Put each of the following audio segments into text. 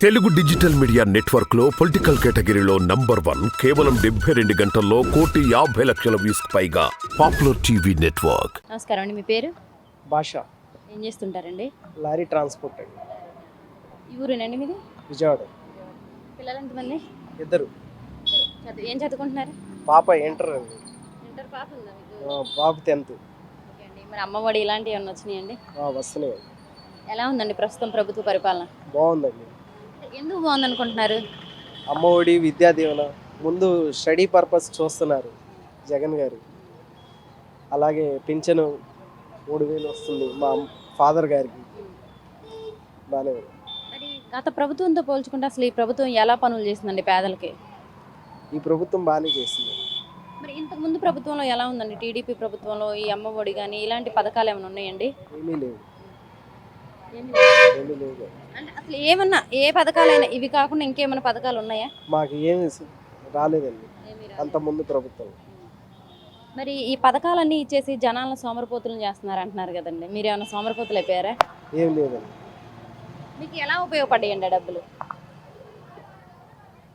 Telugu digital media network లో political కేటగిరీలో number 1 కేవలం 72 గంటల్లో 1,50,00,000 వ్యూస్ పైగా పాపులర్ టీవీ నెట్వర్క్. నమస్కారం అండి, మీ పేరు? భాష. ఏం చేస్తుంటారండి? లారీ ట్రాన్స్పోర్ట్ అండి. ఈ ఊరేనండి మీది? విజయవాడ. పిల్లలు ఎంతమంది? ఇద్దరు. ఏం చదువుకుంటున్నారు? పాప ఇంటర్ అండి. ఇంటర్ పాస్ ఉందా మీకు? బాబు 10th. ఓకే అండి. మరి అమ్మఒడి ఇలాంటివి ఏమన్నా వచ్చినాయండి? వస్తున్నాయి. ఎలా ఉందండి ప్రస్తుతం ప్రభుత్వ పరిపాలన? బాగుందండి. ఎందుకు బాగుంది అనుకుంటున్నారు? అమ్మఒడి, విద్యా దీవెన ముందు స్టడీ పర్పస్ చూస్తున్నారు జగన్ గారు. అలాగే పింఛను 3,000 వస్తుంది మా ఫాదర్ గారికి. బాగానే ఉంది. మరి గత ప్రభుత్వంతో పోల్చుకుంటే అసలు ఈ ప్రభుత్వం ఎలా పనులు చేసిందండి పేదలకి? ఈ ప్రభుత్వం బాగానే చేస్తుంది. మరి ఇంతకు ముందు ప్రభుత్వంలో ఎలా ఉందండి? టీడీపీ ప్రభుత్వంలో ఈ అమ్మఒడి కానీ ఇలాంటి పథకాలు ఏమైనా ఉన్నాయండి? ఏమీ లేవు. ఏమీ లేవు. అంటే అసలు ఏమన్నా ఏ పథకాలైనా ఇవి కాకుండా ఇంకేమైనా పథకాలు ఉన్నాయా? మాకు ఏమీ రాలేదండి అంత ముందు ప్రభుత్వం. మరి ఈ పథకాలన్నీ ఇచ్చేసి జనాలను సోమరిపోతులను చేస్తున్నారు అంటున్నారు కదండి, మీరు ఏమైనా సోమరిపోతులు అయిపోయారా? ఏం లేదండి. మీకు ఎలా ఉపయోగపడ్డాయండి డబ్బులు?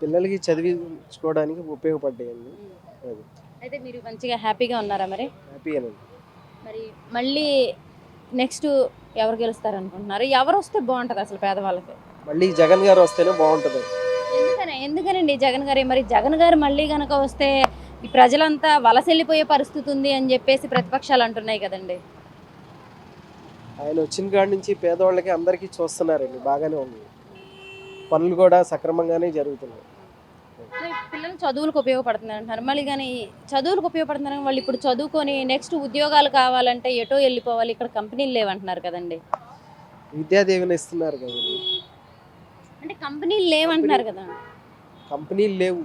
పిల్లలకి చదివించుకోవడానికి ఉపయోగపడ్డాయండి. అది అయితే మీరు మంచిగా హ్యాపీగా ఉన్నారా? మరి హ్యాపీయేనండి. మరి మళ్ళీ నెక్స్ట్ ఎవరు గెలుస్తారు అనుకుంటున్నారు? ఎవరు వస్తే బాగుంటుంది అసలు పేదవాళ్ళకి? మళ్ళీ జగన్ గారు వస్తేనే బాగుంటుంది. ఎందుకనండి జగన్ గారు? మరి జగన్ గారు మళ్ళీ కనుక వస్తే ఈ ప్రజలంతా వలస వెళ్ళిపోయే పరిస్థితి ఉంది అని చెప్పేసి ప్రతిపక్షాలు అంటున్నాయి కదండి. ఆయన వచ్చిన కాడి నుంచి పేదవాళ్ళకి అందరికీ చూస్తున్నారండి. బాగానే ఉంది. పనులు కూడా సక్రమంగానే జరుగుతున్నాయి. పిల్లలు చదువులకు ఉపయోగపడుతున్నారు అంటున్నారు. మళ్ళీ కానీ చదువులకు ఉపయోగపడుతున్నారు, వాళ్ళు ఇప్పుడు చదువుకొని నెక్స్ట్ ఉద్యోగాలు కావాలంటే ఎటో వెళ్ళిపోవాలి, ఇక్కడ కంపెనీలు లేవంటున్నారు కదండి. విద్యా దీవెన ఇస్తున్నారు కదండి. అంటే కంపెనీలు లేవంటున్నారు కదా. కంపెనీలు లేవు,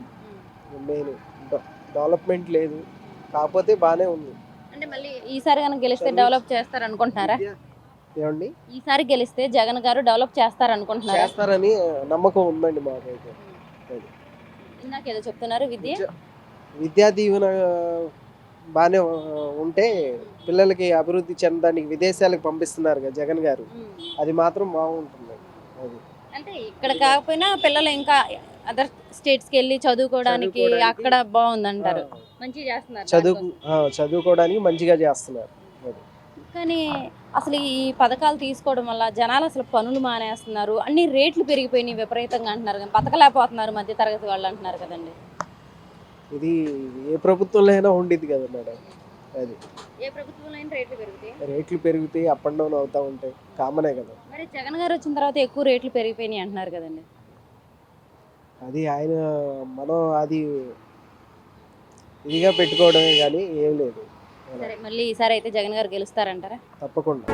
మెయిన్ డెవలప్మెంట్ లేదు. కాకపోతే బాగానే ఉంది. అంటే మళ్ళీ ఈసారి కనుక గెలిస్తే డెవలప్ చేస్తారు అనుకుంటున్నారా? ఏమండి, ఈసారి గెలిస్తే జగన్ గారు డెవలప్ చేస్తారు అనుకుంటున్నారా? చేస్తారని నమ్మకం ఉందండి మాకైతే. ఇందాక ఏదో చెప్తున్నారు, విద్యా దీవెన బాగానే ఉంటే పిల్లలకి అభివృద్ధి చెందడానికి విదేశాలకు పంపిస్తున్నారు కదా జగన్ గారు. అది మాత్రం బాగుంటుంది. అది అంటే ఇక్కడ కాకపోయినా పిల్లలు ఇంకా అదర్ స్టేట్స్కి వెళ్ళి చదువుకోవడానికి అక్కడ బాగుందంటారు. మంచిగా చేస్తున్నారు. చదువుకోవడానికి మంచిగా చేస్తున్నారు. కానీ అసలు ఈ పథకాలు తీసుకోవడం వల్ల జనాలు అసలు పనులు మానేస్తున్నారు, అన్ని రేట్లు పెరిగిపోయినాయి విపరీతంగా అంటున్నారు, కానీ బతకలేకపోతున్నారు మధ్య తరగతి వాళ్ళు అంటున్నారు కదండి. ఇది ఏ ప్రభుత్వంలో అయినా ఉండేది కదా మేడం. అది ఏ ప్రభుత్వంలో అయినా రేట్లు పెరుగుతాయి, అప్ అండ్ డౌన్ అవుతూ ఉంటాయి, కామనే కదా. మరి జగన్ గారు వచ్చిన తర్వాత ఎక్కువ రేట్లు పెరిగిపోయినాయి అంటున్నారు కదండి. అది ఆయన మనం అది ఇదిగా పెట్టుకోవడమే కానీ ఏం లేదు. సరే, మళ్ళీ ఈసారి అయితే జగన్ గారు గెలుస్తారంటారా? తప్పకుండా.